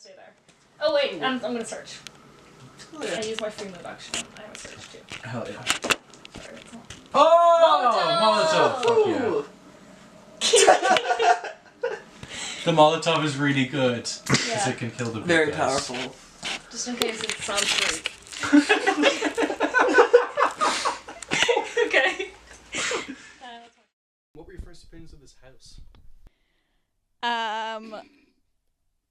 stay there. Oh wait, I'm gonna search. I use my free move action. I have a search too. Hell yeah. Sorry, it's not. Oh! Molotov! Fuck yeah. The Molotov is really good. Because it can kill the big Very guys. powerful. Just in case it sounds freak. Okay. What were your first opinions of this house?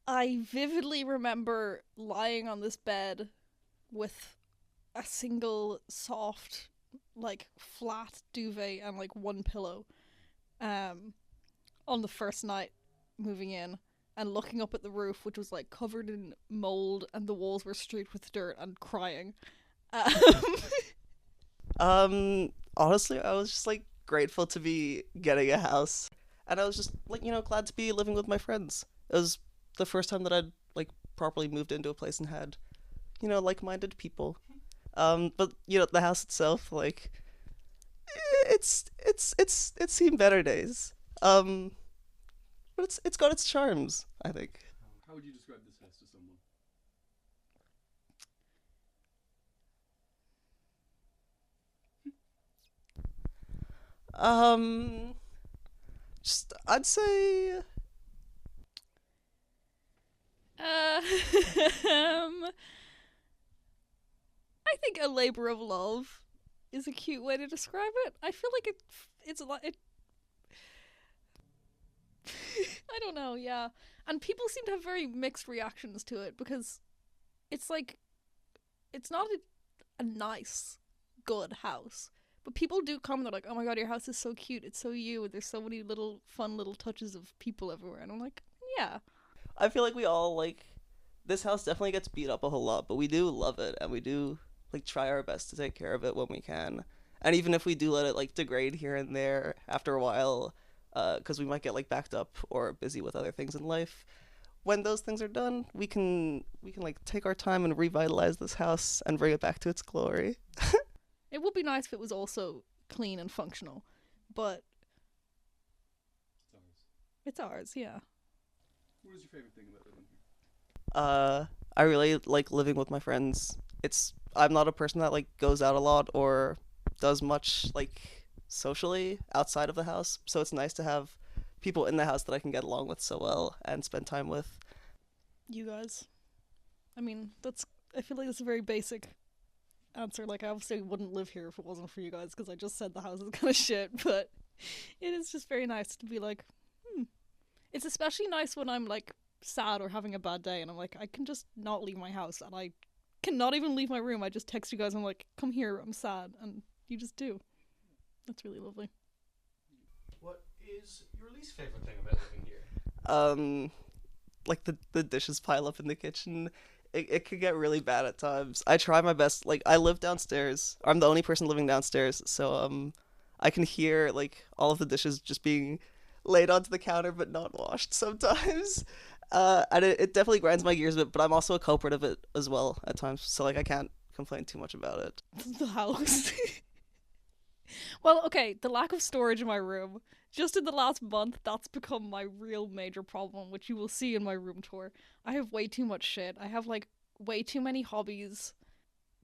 I vividly remember lying on this bed with a single soft, like, flat duvet and, like, one pillow, on the first night moving in, and looking up at the roof, which was, like, covered in mold, and the walls were streaked with dirt, and crying. Honestly, I was just, like, grateful to be getting a house. And I was just, like, glad to be living with my friends. It was the first time that I'd, like, properly moved into a place and had, like-minded people. But, the house itself, like, it's seen better days. But it's got its charms, I think. How would you describe this house to someone? I'd say... I think a labor of love is a cute way to describe it. I feel like it's a lot. I don't know, yeah. And people seem to have very mixed reactions to it because it's like, it's not a nice, good house. But people do comment, they're like, oh my god, your house is so cute, it's so you, and there's so many little fun little touches of people everywhere. And I'm like, yeah. I feel like we all, like, this house definitely gets beat up a whole lot, but we do love it, and we do, like, try our best to take care of it when we can. And even if we do let it, like, degrade here and there after a while, because we might get, like, backed up or busy with other things in life, when those things are done, we can like, take our time and revitalize this house and bring it back to its glory. It would be nice if it was also clean and functional, but it's ours, yeah. What is your favorite thing about living here? I really like living with my friends. I'm not a person that, like, goes out a lot or does much, like, socially outside of the house, so it's nice to have people in the house that I can get along with so well and spend time with. You guys. I mean, I feel like that's a very basic answer. Like, I obviously wouldn't live here if it wasn't for you guys, because I just said the house is kind of shit, but it is just very nice to be like, It's especially nice when I'm, like, sad or having a bad day, and I'm like, I can just not leave my house, and I cannot even leave my room. I just text you guys, and I'm like, come here, I'm sad, and you just do. That's really lovely. What is your least favorite thing about living here? Like, the dishes pile up in the kitchen. It could get really bad at times. I try my best. Like, I live downstairs. I'm the only person living downstairs, so I can hear, like, all of the dishes just being laid onto the counter but not washed sometimes. And it definitely grinds my gears a bit, but I'm also a culprit of it as well at times, so, like, I can't complain too much about it. The house. Well, okay, the lack of storage in my room. Just in the last month, that's become my real major problem, which you will see in my room tour. I have way too much shit. I have, like, way too many hobbies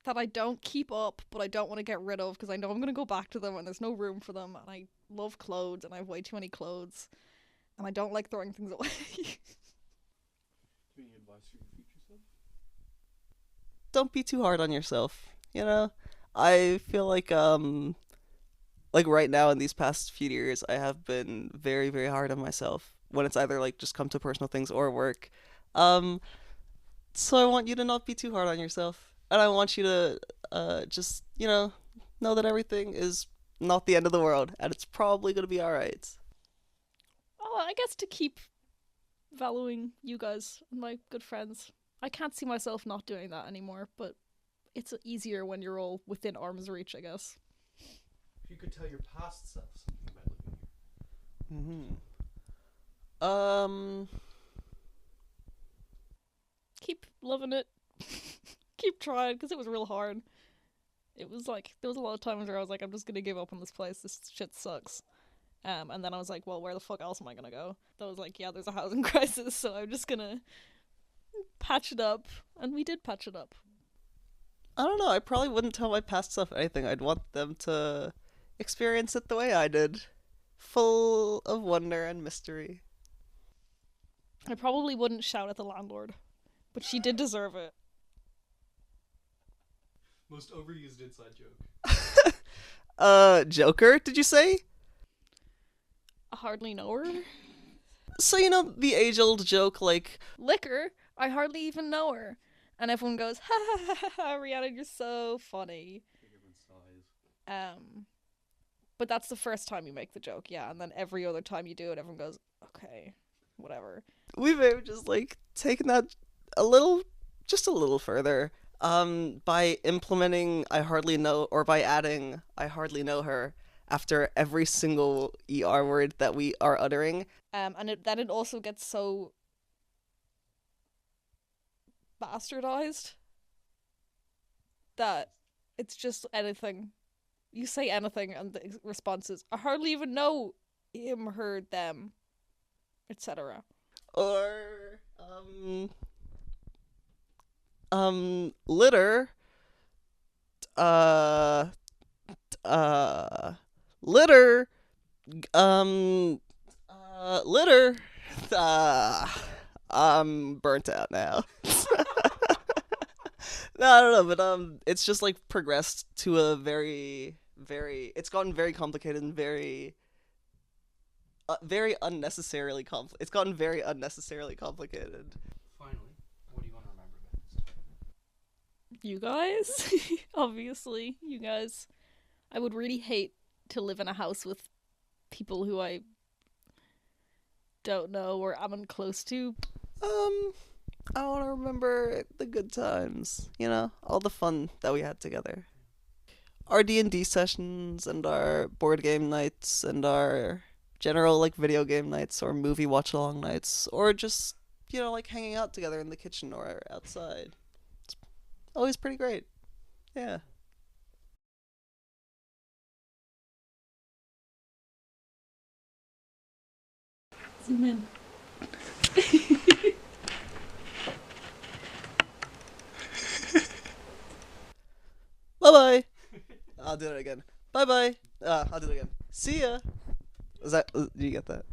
that I don't keep up, but I don't want to get rid of because I know I'm going to go back to them and there's no room for them. And I love clothes and I have way too many clothes. And I don't like throwing things away. Any advice for your future self? Don't be too hard on yourself, I feel like right now in these past few years, I have been very, very hard on myself when it's either, like, just come to personal things or work. So I want you to not be too hard on yourself. And I want you to just, know that everything is not the end of the world. And it's probably going to be alright. Oh, I guess to keep valuing you guys, my good friends. I can't see myself not doing that anymore, but it's easier when you're all within arm's reach, I guess. If you could tell your past self something about living here. Keep loving it. Keep trying, because it was real hard. It was like, there was a lot of times where I was like, I'm just gonna give up on this place, this shit sucks. And then I was like, well, where the fuck else am I gonna go? I was like, yeah, there's a housing crisis, so I'm just gonna patch it up, and we did patch it up. I don't know. I probably wouldn't tell my past self anything. I'd want them to experience it the way I did, full of wonder and mystery. I probably wouldn't shout at the landlord, but she did deserve it. Most overused inside joke. Joker, did you say? I hardly know her. So, you know, the age-old joke, like, Liquor, I hardly even know her. And everyone goes, ha ha ha ha, ha, Rhiannon, you're so funny. But that's the first time you make the joke, yeah, and then every other time you do it, everyone goes, okay, whatever. we may have just, like, taken that just a little further, by implementing I hardly know, or by adding I hardly know her after every single ER word that we are uttering. And then it also gets so bastardized that it's just anything. You say anything and the response is, I hardly even know him, her, them, etc. Or, litter, litter, litter, I'm burnt out now. No, I don't know, but it's just like progressed to a it's gotten very complicated and very unnecessarily it's gotten very unnecessarily complicated. Finally, what do you want to remember about this time? You guys? Obviously, you guys. I would really hate to live in a house with people who I don't know or am close to. I want to remember the good times, you know, all the fun that we had together. Our D&D sessions and our board game nights and our general, like, video game nights or movie watch-along nights, or just, you know, like, hanging out together in the kitchen or outside. It's always pretty great. Yeah. Zoom in. Bye-bye. I'll do it again. Bye-bye. I'll do it again. See ya. Did you get that?